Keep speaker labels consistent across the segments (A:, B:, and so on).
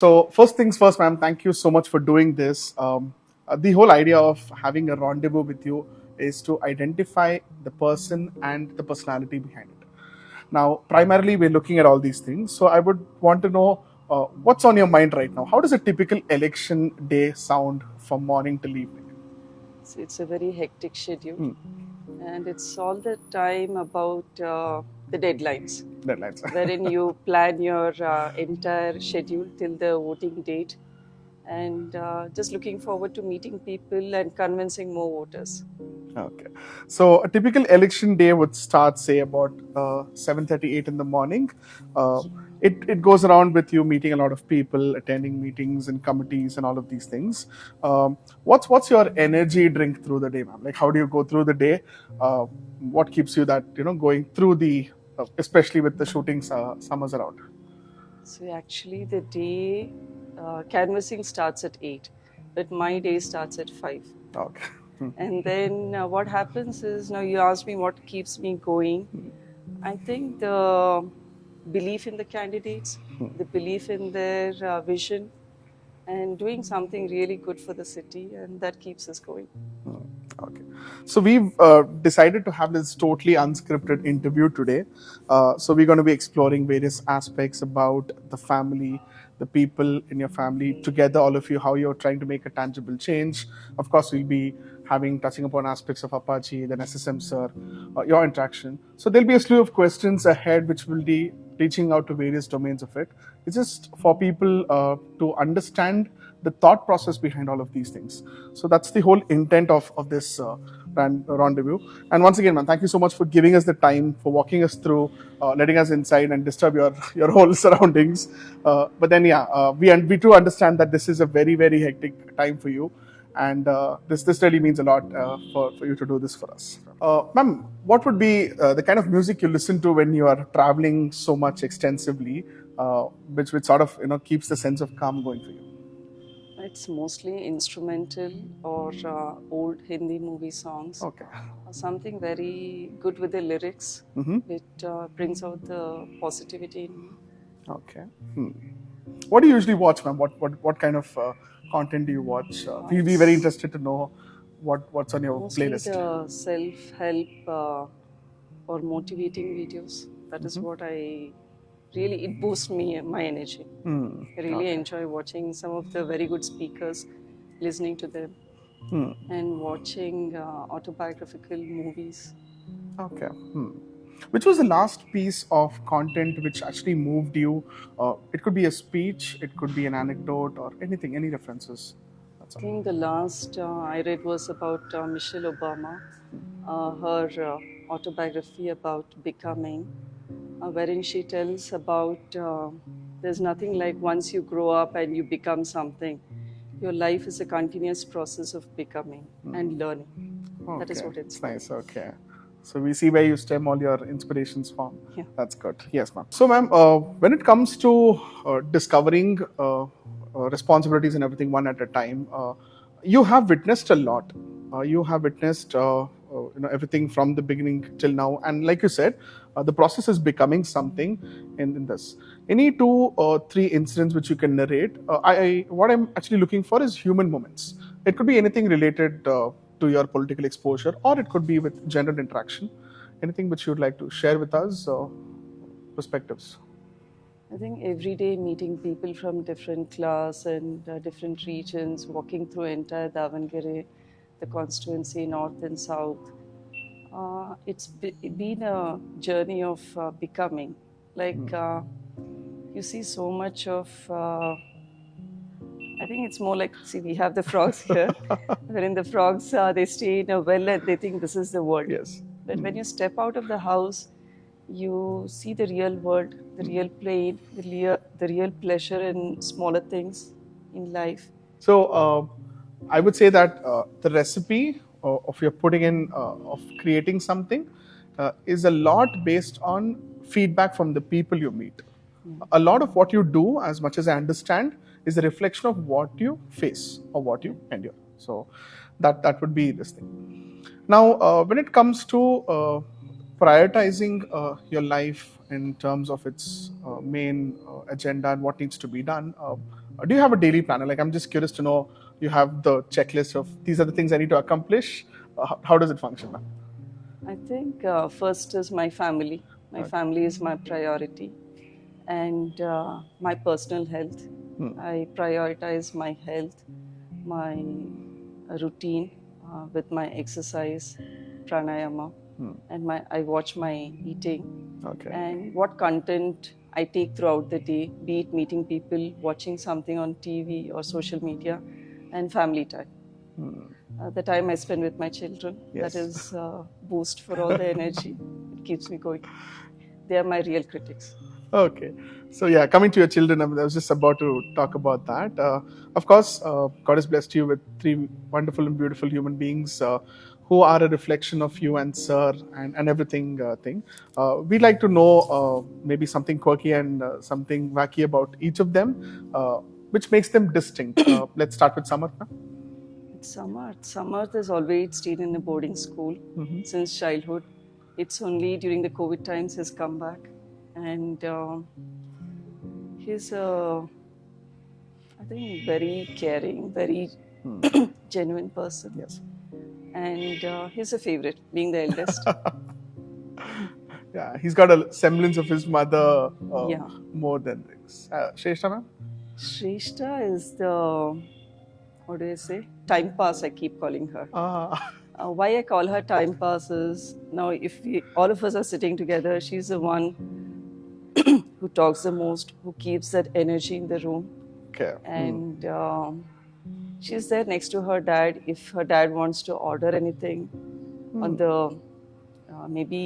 A: So first things first, ma'am, thank you so much for doing this. The whole idea of having a rendezvous with you is to identify the person and the personality behind it. Now, primarily, we're looking at all these things. So I would want to know what's on your mind right now. How does a typical election day sound from morning till evening?
B: So it's a very hectic schedule,
A: Hmm.
B: and it's all the time about the deadlines,
A: Deadlines.
B: wherein you plan your entire schedule till the voting date, and just looking forward to meeting people and convincing more voters.
A: Okay. So a typical election day would start, say, about 7:38 in the morning. Uh, it goes around with you meeting a lot of people, attending meetings and committees and all of these things. What's your energy drink through the day, ma'am? Like, how do you go through the day? What keeps you that going through the, especially with the shootings, summers around?
B: So actually, the day canvassing starts at 8, but my day starts at 5.
A: Okay. Hmm.
B: And then what happens is, now you asked me what keeps me going. I think the belief in the candidates, the belief in their vision, and doing something really good for the city, and that keeps us going.
A: Hmm. Okay. So we've decided to have this totally unscripted interview today. So we're going to be exploring various aspects about the family, the people in your family, together, all of you, how you're trying to make a tangible change. Of course, we'll be touching upon aspects of Apache, then SSM sir, your interaction. So there'll be a slew of questions ahead, which will be reaching out to various domains of it. It's just for people to understand the thought process behind all of these things. So that's the whole intent of this rendezvous. And once again, man, thank you so much for giving us the time, for walking us through, letting us inside and disturb your your whole surroundings. But then, yeah, we do understand that this is a very very hectic time for you, and this really means a lot for you to do this for us. Ma'am, what would be the kind of music you listen to when you are traveling so much extensively, which sort of keeps the sense of calm going for you?
B: It's mostly instrumental or old Hindi movie songs,
A: Okay.
B: or something very good with the lyrics.
A: Mm-hmm.
B: It brings out the positivity in me.
A: Okay. Hmm. What do you usually watch, ma'am? What kind of content do you watch? We'd be very
B: It's
A: interested to know what's on your
B: mostly
A: playlist.
B: the self-help or motivating videos. That is
A: Mm-hmm.
B: what I really, it boosts me, my energy.
A: Hmm.
B: I really
A: Okay.
B: enjoy watching some of the very good speakers, listening to them,
A: Hmm.
B: and watching autobiographical movies.
A: Okay. Hmm. Which was the last piece of content which actually moved you? It could be a speech, it could be an anecdote, or anything, any references. That's
B: I
A: all.
B: think the last I read was about Michelle Obama, her autobiography about becoming, wherein she tells about there's nothing like once you grow up and you become something. Your life is a continuous process of becoming and learning. That is
A: Okay,
B: what
A: it's
B: inspired
A: nice.
B: me.
A: Okay. So we see where you stem all your inspirations from.
B: Yeah.
A: That's good. Yes, ma'am. So, ma'am, when it comes to discovering responsibilities and everything one at a time, you have witnessed a lot. You have witnessed everything from the beginning till now, and like you said, the process is becoming something in this. Any two or three incidents which you can narrate? What I'm actually looking for is human moments. It could be anything related to your political exposure, or it could be with general interaction. Anything which you'd like to share with us, perspectives?
B: I think every day meeting people from different class and different regions, walking through entire Davangere, the constituency, north and south. Been a journey of becoming. Like you see so much of. I think it's more like, see, we have the frogs here, wherein the frogs they stay in a well and they think this is the world.
A: Yes.
B: But when you step out of the house, you see the real world, the real plane, the real pleasure in smaller things in life.
A: So I would say that the recipe of your putting in of creating something is a lot based on feedback from the people you meet.
B: Yeah.
A: A lot of what you do, as much as I understand, is a reflection of what you face or what
B: Yeah.
A: you endure. So that would be this thing. Now, when it comes to prioritizing your life in terms of its main agenda and what needs to be done, Do you have a daily planner? Like, I'm just curious to know, you have the checklist of these are the things I need to accomplish. How does it function, ma'am?
B: I think first is my family. My
A: Okay.
B: family is my priority, and my personal health. I prioritize my health, my routine with my exercise, pranayama, and I watch my eating
A: Okay.
B: and what content I take throughout the day, be it meeting people, watching something on TV or social media, and family time. The time I spend with my children, that
A: Yes.
B: is boost for all the energy. It keeps me going. They are my real critics.
A: Okay. So yeah, coming to your children, I was just about to talk about that. Of course, God has blessed you with three wonderful and beautiful human beings who are a reflection of you and Sir and everything thing. We'd like to know maybe something quirky and something wacky about each of them, which makes them distinct. Let's start with Samarth.
B: It's Samarth. Samarth has always stayed in a boarding school since childhood. It's only during the COVID times he's come back, and he's a, I think, very caring, very genuine person,
A: Yes.
B: and he's a favorite, being the eldest.
A: Yeah, he's got a semblance of his mother
B: Yeah,
A: more than this. Shrestha, ma'am?
B: Shrestha is the, what do I say, time pass. I keep calling her.
A: Ah,
B: Why I call her time pass is now if all of us are sitting together, she's the one who talks the most, who keeps that energy in the room,
A: okay.
B: and she's there next to her dad if her dad wants to order anything on the maybe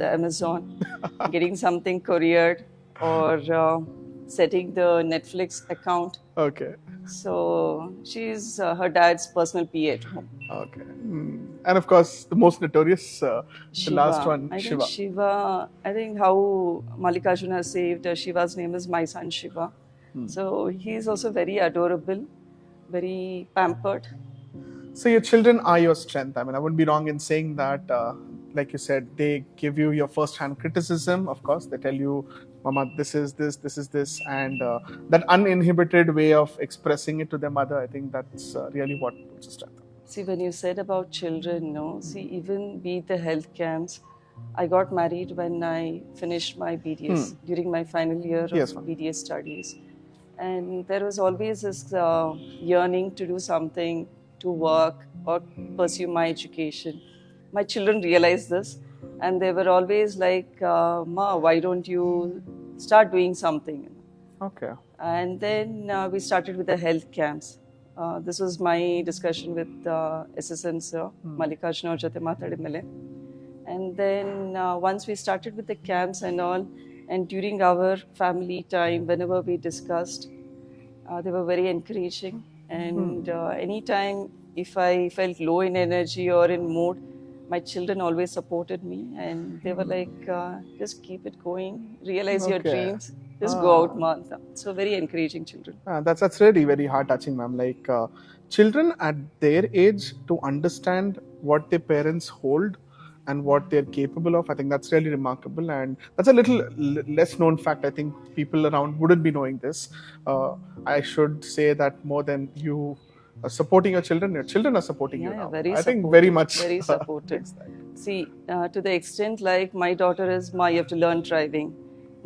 B: the Amazon, getting something couriered, or setting the Netflix account.
A: Okay.
B: So she's her dad's personal PA at home.
A: Okay. And of course, the most notorious, the last
B: Shiva.
A: one,
B: I think
A: Shiva.
B: Shiva, I think how Mallikarjun has saved Shiva's name is my son Shiva. So he's also very adorable, very pampered.
A: So your children are your strength. I mean, I wouldn't be wrong in saying that. Like you said, they give you your first-hand criticism. Of course, they tell you, "Mama, this is this, this is this," and that uninhibited way of expressing it to their mother. I think that's really what puts a strength.
B: See, when you said about children, no, see, even be it the health camps, I got married when I finished my BDS during my final year of
A: Yes, ma'am.
B: BDS studies. And there was always this yearning to do something, to work or pursue my education. My children realized this, and they were always like, Ma, why don't you start doing something?
A: Okay.
B: And then we started with the health camps. This was my discussion with S.S. and Sir, Mallikarjun ಅವ್ರ ಜೊತೆ ಮಾತಾಡಿದ್ಮೇಲೆ. And then once we started with the camps and all, and during our family time, whenever we discussed, they were very encouraging. And anytime if I felt low in energy or in mood, my children always supported me, and they were like, just keep it going, realize your
A: Okay.
B: dreams, just go out, Mantha. So very encouraging children.
A: That's really very heart touching, ma'am. Like children at their age to understand what their parents hold and what they're capable of. I think that's really remarkable, and that's a little less known fact. I think people around wouldn't be knowing this. I should say that more than you supporting your children are supporting you now.
B: Very
A: I think
B: supportive,
A: very much
B: very supportive.
A: makes that.
B: See, to the extent like my daughter is, Ma, you have to learn driving.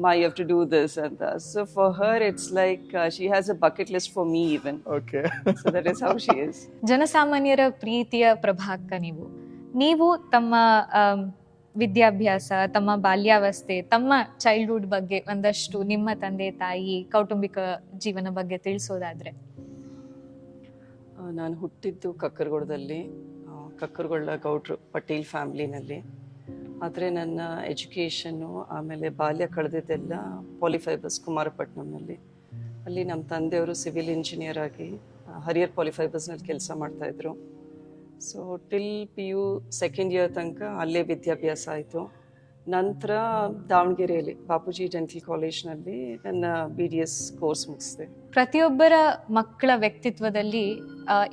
B: Ma, you have to do this and that. So for her, it's like she has a bucket list for me even.
A: Okay.
B: So that is how she is.
C: ಜನಸಾಮಾನ್ಯರ ಪ್ರೀತಿಯ ಪ್ರಭಾಕ್ಕ ನೀವು ತಮ್ಮ ವಿದ್ಯಾಭ್ಯಾಸ, ತಮ್ಮ ಬಾಲ್ಯಾವಸ್ಥೆ, ತಮ್ಮ childhood ಬಗ್ಗೆ ಒಂದಷ್ಟು ನಿಮ್ಮ ತಂದೆ ತಾಯಿ ಕೌಟುಂಬಿಕ ಜೀವನ ಬಗ್ಗೆ ತಿಳಿಸೋದಾದ್ರೆ.
B: ನಾನು ಹುಟ್ಟಿದ್ದು ಕಕ್ಕರಗೊಳದಲ್ಲಿ, ಕಕ್ಕರಗೊಳ ಗೌಡ್ರು ಪಟೇಲ್ ಫ್ಯಾಮ್ಲಿನಲ್ಲಿ. ಆದರೆ ನನ್ನ ಎಜುಕೇಷನ್ನು ಆಮೇಲೆ ಬಾಲ್ಯ ಕಳೆದಿದ್ದೆಲ್ಲ ಪಾಲಿಫೈಬರ್ಸ್ ಕುಮಾರಪಟ್ಟಣಂನಲ್ಲಿ. ಅಲ್ಲಿ ನಮ್ಮ ತಂದೆಯವರು ಸಿವಿಲ್ ಇಂಜಿನಿಯರ್ ಆಗಿ ಹರಿಯರ್ ಪಾಲಿಫೈಬರ್ಸ್ನಲ್ಲಿ ಕೆಲಸ ಮಾಡ್ತಾಯಿದ್ರು. So till PU second year ತನಕ ಅಲ್ಲೇ ವಿದ್ಯಾಭ್ಯಾಸ ಆಯಿತು. ನಂತರ ದಾವಣಗೆರೆಯಲ್ಲಿ ಬಾಪೂಜಿ ಡೆಂಟಲ್ ಕಾಲೇಜ್ನಲ್ಲಿ ನನ್ನ BDS ಕೋರ್ಸ್ ಮುಗಿಸಿದೆ.
C: ಪ್ರತಿಯೊಬ್ಬರ ಮಕ್ಕಳ ವ್ಯಕ್ತಿತ್ವದಲ್ಲಿ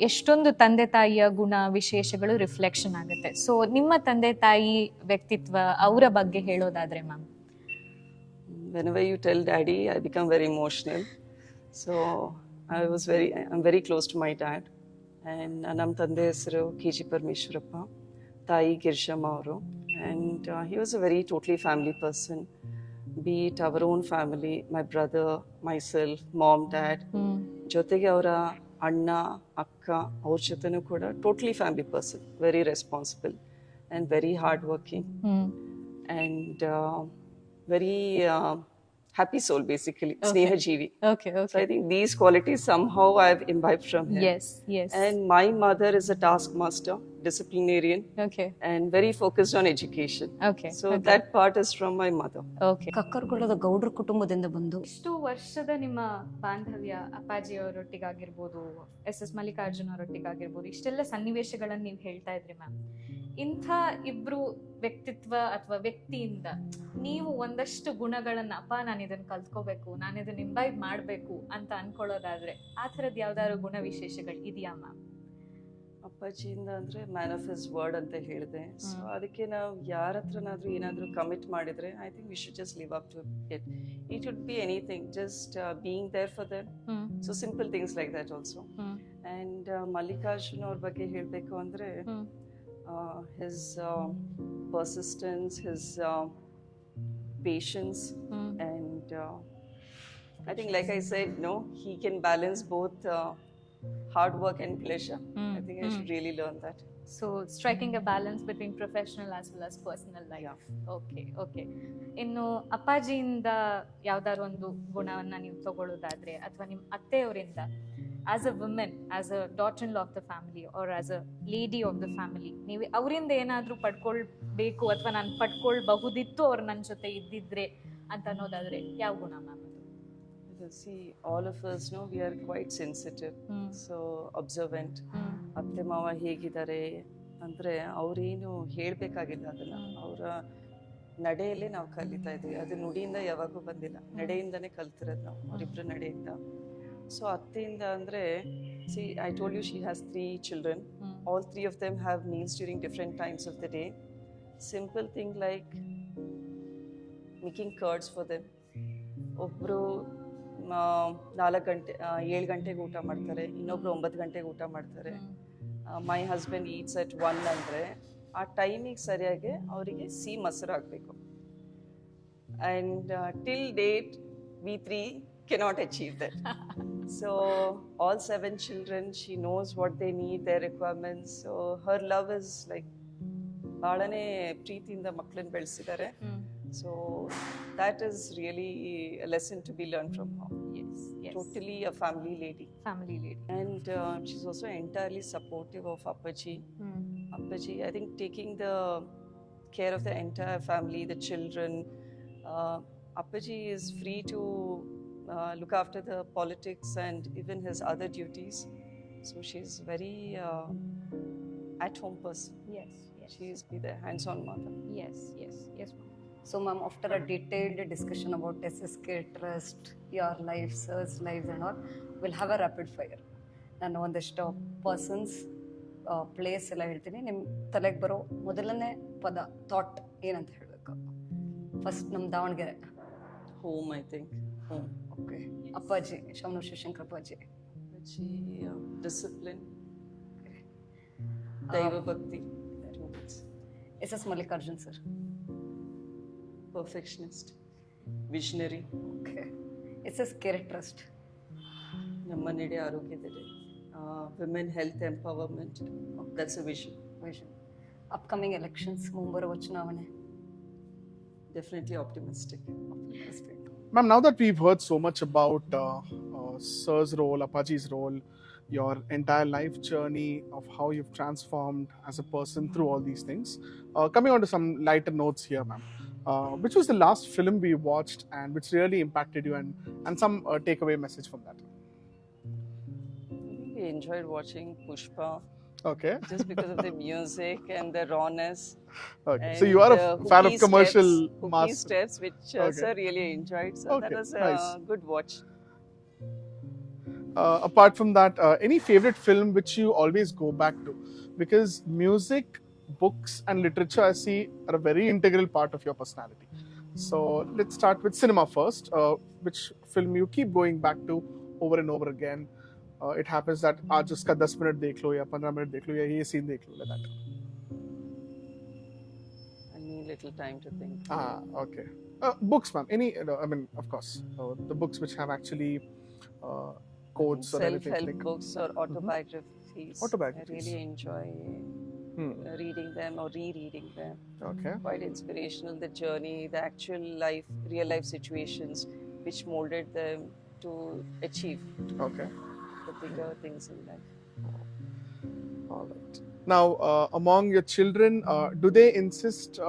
C: ಎಷ್ಟೊಂದು ತಂದೆ ತಾಯಿಯ ಗುಣ ವಿಶೇಷಗಳು ರಿಫ್ಲೆಕ್ಷನ್ ಆಗುತ್ತೆ. ಸೊ ನಿಮ್ಮ ತಂದೆ ತಾಯಿ ವ್ಯಕ್ತಿತ್ವ ಅವರ ಬಗ್ಗೆ ಹೇಳೋದಾದ್ರೆ ma'am.
B: Whenever you tell daddy, I become very emotional. So I'm very close to my dad. And ನಮ್ಮ ತಂದೆ ಹೆಸರು KG ಪರಮೇಶ್ವರಪ್ಪ, ತಾಯಿ ಗಿರ್ಜಮ್ಮ ಅವರು. And he was a very totally family person, be it our own family, my brother, myself, mom, dad. ಜೊತೆಗೆ ಅವರ ಅಣ್ಣ ಅಕ್ಕ ಅವ್ರ ಜೊತೆನೂ ಕೂಡ totally family person, very responsible and very hard working and very happy soul, basically. Sneha Jeevi.
C: Okay.
B: So I think these qualities somehow I've imbibed from him.
C: Yes.
B: And my mother is a taskmaster, disciplinarian,
C: Okay.
B: and very focused on education.
C: Okay.
B: So that part is from my mother.
C: Okay.
D: ಕಕ್ಕರಗೊಳ್ಳದ ಗೌಡ್ರ ಕುಟುಂಬದಿಂದ ಬಂದು
C: ಇಷ್ಟು ವರ್ಷದ ನಿಮ್ಮ ಬಾಂಧವ್ಯ ಅಪ್ಪಾಜಿ ಅವರೊಟ್ಟಿಗಾಗಿರ್ಬೋದು, S.S. Mallikarjun ಅವರೊಟ್ಟಿಗಾಗಿರ್ಬೋದು, ಇಷ್ಟೆಲ್ಲ ಸನ್ನಿವೇಶಗಳನ್ನು ನೀವು ಹೇಳ್ತಾ ಇದ್ರಿ ಮ್ಯಾಮ್. ಇಂಥ ಇಬ್ರು ವ್ಯಕ್ತಿತ್ವ ಅಥವಾ ವ್ಯಕ್ತಿಯಿಂದ ನೀವು ಒಂದಷ್ಟು ಗುಣಗಳನ್ನ, ಅಪ್ಪ ನಾನು ಇದನ್ನ ಕಲ್ತ್ಕೋಬೇಕು, ನಾನು ಇದನ್ನ ಇಂಬೈಬ್ ಮಾಡಬೇಕು ಅಂತ ಅನ್ಕೊಳ್ಳೋದಾದ್ರೆ ಆ ಥರದ್ದು ಯಾವ್ದಾದ್ರು ಗುಣ ವಿಶೇಷಗಳು ಇದೆಯಾ ಮ್ಯಾಮ್?
B: ಅಪ್ಪಾಜಿಯಿಂದ ಅಂದರೆ ಮ್ಯಾನ್ ಆಫ್ ಹಿಸ್ ವರ್ಡ್ ಅಂತ ಹೇಳಿದೆ. ಸೊ ಅದಕ್ಕೆ ನಾವು ಯಾರ ಹತ್ರನಾದ್ರೂ ಏನಾದರೂ ಕಮಿಟ್ ಮಾಡಿದರೆ I think we should just live up to it. It would be anything, just being there for them. So simple things like that also. And Mallikarjun ಅವ್ರ ಬಗ್ಗೆ ಹೇಳಬೇಕು ಅಂದರೆ his persistence, his patience, and I think, like I said, he can balance both hard work and pleasure. I think I should really learn that.
C: So striking a balance between professional as well as personal life. Yeah. Okay. ಇನ್ನು ಅಪ್ಪಾಜಿಯಿಂದ ಯಾವ್ದಾದ್ರು ಒಂದು ಗುಣವನ್ನ ನೀವು ತಗೊಳ್ಳೋದಾದ್ರೆ, ಅಥವಾ ನಿಮ್ಮ ಅತ್ತೆಯವರಿಂದ as a women, as a daughter in law of the family or as a lady of the family, ನೀವು ಅವರಿಂದ ಏನಾದ್ರೂ ಪಡ್ಕೊಳ್ಬೇಕು ಅಥವಾ ನಾನು ಪಡ್ಕೊಳ್ಬಹುದಿತ್ತು ಅವ್ರು ನನ್ನ ಜೊತೆ ಇದ್ದಿದ್ರೆ ಅಂತ ಅನ್ನೋದಾದ್ರೆ ಯಾವ ಗುಣ ma'am?
B: See, all of us know we are quite sensitive, so observant. ಅತ್ತೆ ಮಾವ ಹೇಗಿದ್ದಾರೆ ಅಂದರೆ ಅವರೇನು ಹೇಳಬೇಕಾಗಿಲ್ಲ, ಅದನ್ನು ಅವರ ನಡೆಯಲ್ಲೇ ನಾವು ಕಲಿತಾ ಇದ್ವಿ. ಅದು ನುಡಿಯಿಂದ ಯಾವಾಗೂ ಬಂದಿಲ್ಲ, ನಡೆಯಿಂದನೇ ಕಲ್ತಿರೋದು ನಾವು, ಅವರಿಬ್ಬರ ನಡೆಯಿಂದ. ಸೊ ಅತ್ತೆಯಿಂದ ಅಂದರೆ, I told you she has 3 children. All 3 of them have meals during different times of the day. Simple thing like making curds for them. ಒಬ್ಬರು 4 ಗಂಟೆ 7 ಗಂಟೆಗೆ ಊಟ ಮಾಡ್ತಾರೆ, ಇನ್ನೊಬ್ರು 9 ಗಂಟೆಗೆ ಊಟ ಮಾಡ್ತಾರೆ. ಮೈ ಹಸ್ಬೆಂಡ್ ಈಟ್ಸ್ ಅಟ್ 1 ಅಂದರೆ ಆ ಟೈಮಿಗೆ ಸರಿಯಾಗಿ ಅವರಿಗೆ ಸಿಹಿ ಮೊಸರು ಆಗಬೇಕು. And till date we 3 cannot achieve that. So all 7 children, she knows what they need, their requirements. So her love is like ಭಾಳನೇ ಪ್ರೀತಿಯಿಂದ ಮಕ್ಕಳನ್ನ ಬೆಳೆಸಿದ್ದಾರೆ. So that is really a lesson to be learned from her.
C: Yes.
B: Totally a family lady. And she's also entirely supportive of Appaji. Appaji, I think, taking the care of the entire family, the children. Appaji is free to look after the politics and even his other duties. So she's very at-home person.
C: Yes.
B: She's be the hands-on mother.
C: Yes, ma'am.
D: So ma'am, after a detailed discussion about SSK Trust, your life, Sir's lives and all, we'll have a rapid fire. ನಾನು ಒಂದಷ್ಟು persons place ಎಲ್ಲ ಹೇಳ್ತೀನಿ, ನಿಮ್ಮ ತಲೆಗೆ ಬರೋ ಮೊದಲನೇ ಪದ, thought ಏನಂತ ಹೇಳಬೇಕು? ಫಸ್ಟ್ ನಮ್ಮ Davanagere.
B: Home, I think. Home.
D: Okay. ಅಪ್ಪಾಜಿ, ಶಮ್ನೂರ್ ಶಿವಶಂಕರಪ್ಪ ಅಜ್ಜಿ.
B: Appaji, discipline. Okay. Daiva Bhakti.
D: S.S. Mallikarjun sir.
B: Perfectionist, visionary.
D: Okay. S.S. Care Trust.
B: ನಮ್ಮ ನಡೆ ಆರೋಗ್ಯದಲ್ಲಿ, women health empowerment. That's a vision.
D: Upcoming elections, ಮುಂಬರುವ ಚುನಾವಣೆ.
B: Definitely optimistic.
A: Ma'am, now that we've heard so much about Sir's role, Appaji's role, your entire life journey of how you've transformed as a person through all these things, coming on to some lighter notes here, ma'am. Which was the last film we watched and which really impacted you, and some takeaway message from that?
B: We enjoyed watching Pushpa.
A: Okay.
B: Just because of the music and the rawness.
A: Okay. So you are a fan of commercial
B: hooky steps, which sir really enjoyed. So that was a good watch.
A: Apart from that, any favorite film which you always go back to? Because music, books and literature, I see, are a very integral part of your personality. So let's start with cinema first. Which film you keep going back to over and over again? it happens that आज उसका 10 minute देख लो या 15 minute देख लो या ये scene देख लो, like that.
B: I need little time to think.
A: Okay. Books, ma'am. Any, I mean, of course, the books which have actually quotes or anything
B: Self-help
A: like
B: books or autobiographies.
A: Autobiographies.
B: I really enjoy reading them or rereading them.
A: Okay.
B: Quite inspirational, the journey, the actual life, real life situations which molded them to achieve
A: Okay.
B: the bigger things in life.
A: All right. Now, among your children, do they insist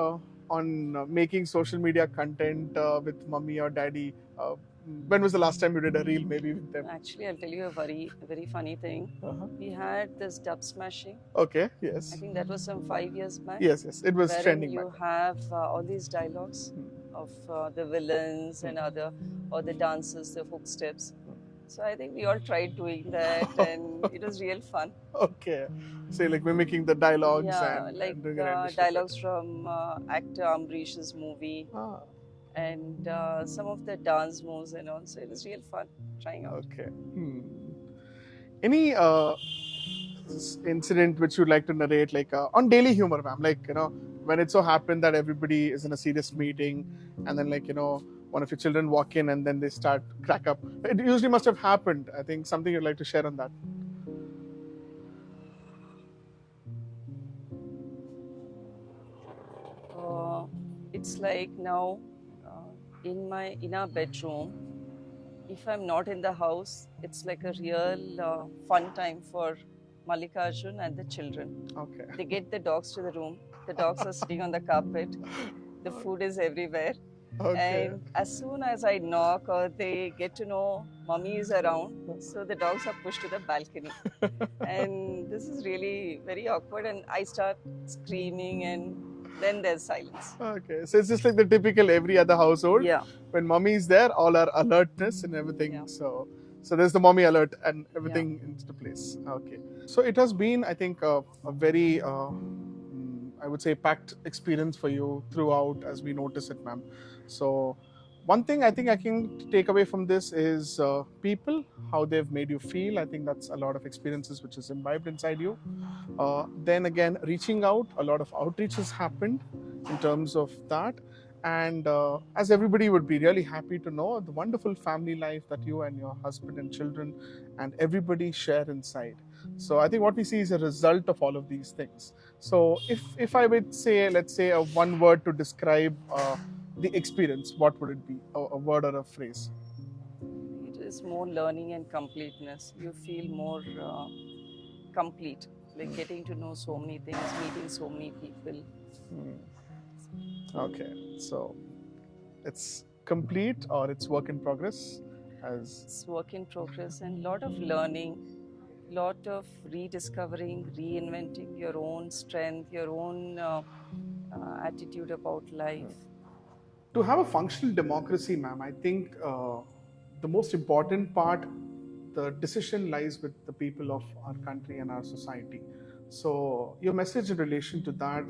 A: on making social media content with mommy or daddy? When was the last time you did a reel maybe with them?
B: Actually, I'll tell you a very funny thing.
A: Uh-huh.
B: We had this dub smashing.
A: Okay, yes.
B: I think that was some 5 years back.
A: Yes, it was
B: wherein
A: trending
B: you
A: back then.
B: have all these dialogues of the villains and other, or the dances, the hook steps. So I think we all tried doing that, and it was real fun.
A: Okay. So like mimicking the dialogues
B: Yeah,
A: and,
B: like
A: doing a rendition of
B: dialogues
A: it.
B: from actor Ambrish's movie, and some of the dance moves and all. So it was real fun trying out.
A: Okay. Any incident which you'd like to narrate, like on daily humor, ma'am? Like, when it so happened that everybody is in a serious meeting, and then like, one of your children walk in and then they start crack up. It usually must have happened. I think something you'd like to share on that.
B: It's like now in our bedroom, if I'm not in the house, it's like a real fun time for Mallikarjun and the children.
A: Okay.
B: They get the dogs to the room. The dogs are sitting on the carpet. The food is everywhere.
A: Okay.
B: And as soon as I knock or they get to know mommy is around, so the dogs are pushed to the balcony. And this is really very awkward. And I start screaming, and then there's silence.
A: Okay, so it's just like the typical every other household.
B: Yeah.
A: When mommy is there, all our alertness and everything.
B: Yeah.
A: So there's the mommy alert and everything into place. Okay. So it has been, I think, a very, I would say, packed experience for you throughout, as we notice it, ma'am. So one thing I think I can take away from this is people, how they've made you feel. I think that's a lot of experiences which is imbibed inside you. Then again, reaching out, a lot of outreach has happened in terms of that. And as everybody would be really happy to know, the wonderful family life that you and your husband and children and everybody share inside. So I think what we see is a result of all of these things. So if I would say, let's say, a one word to describe the experience, what would it be? A word or a phrase?
B: It is more learning and completeness. You feel more complete, like getting to know so many things, meeting so many people.
A: Okay, so it's complete or it's work in progress?
B: It's work in progress and lot of learning, lot of rediscovering, reinventing your own strength, your own attitude about life.
A: To have a functional democracy, ma'am, I think the most important part, the decision lies with the people of our country and our society. So your message in relation to that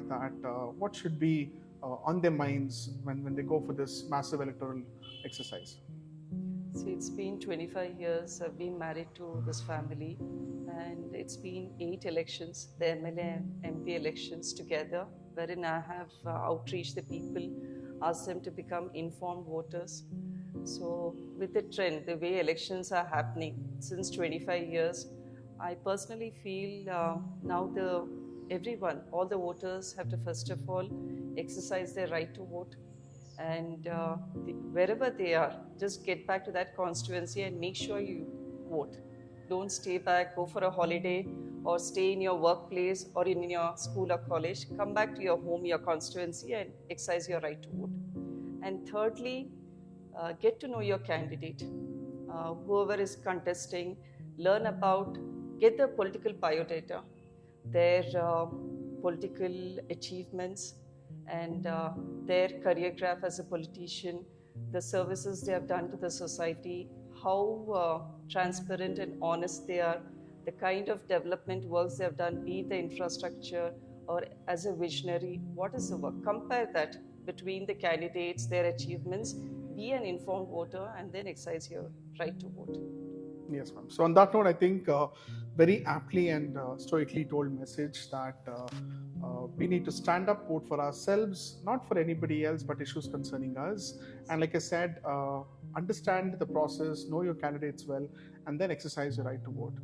A: what should be on their minds when they go for this massive electoral exercise?
B: See, it's been 25 years. I've been married to this family, and it's been 8 elections, the MLA and MP elections together, wherein I have outreached the people, asked them to become informed voters. So, with the trend, the way elections are happening since 25 years, I personally feel now everyone, all the voters have to first of all exercise their right to vote, and wherever they are, just get back to that constituency and make sure you vote. Don't stay back, go for a holiday, or stay in your workplace or in your school or college. Come back to your home, your constituency, and exercise your right to vote. And thirdly, get to know your candidate. Whoever is contesting, learn about, get the political biodata, their political achievements, and their career graph as a politician, the services they have done to the society, how transparent and honest they are, the kind of development works they have done, be it the infrastructure or as a visionary, what is the work? Compare that between the candidates, their achievements, be an informed voter, and then exercise your right to vote.
A: Yes, ma'am. So on that note, I think very aptly and stoically told message that we need to stand up, vote for ourselves, not for anybody else, but issues concerning us. And like I said, understand the process, know your candidates well, and then exercise your right to vote.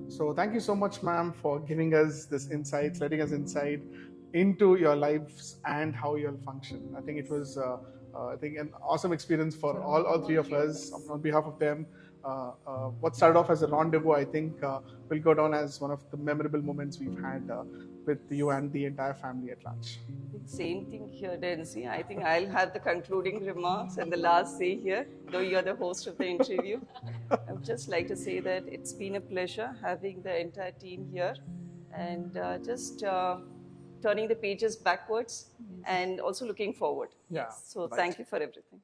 A: So thank you so much, ma'am, for giving us this insights, letting us insight into your lives and how you'll function. I think it was. I think an awesome experience for all three of us. On behalf of them, what started off as a rendezvous, I think, will go down as one of the memorable moments we've had with you and the entire family at large.
B: I think same thing here, Denzi. I think I'll have the concluding remarks and the last say here, though you're the host of the interview. I would just like to say that it's been a pleasure having the entire team here and just turning the pages backwards and also looking forward.
A: Yeah,
B: So
A: right.
B: thank you for everything.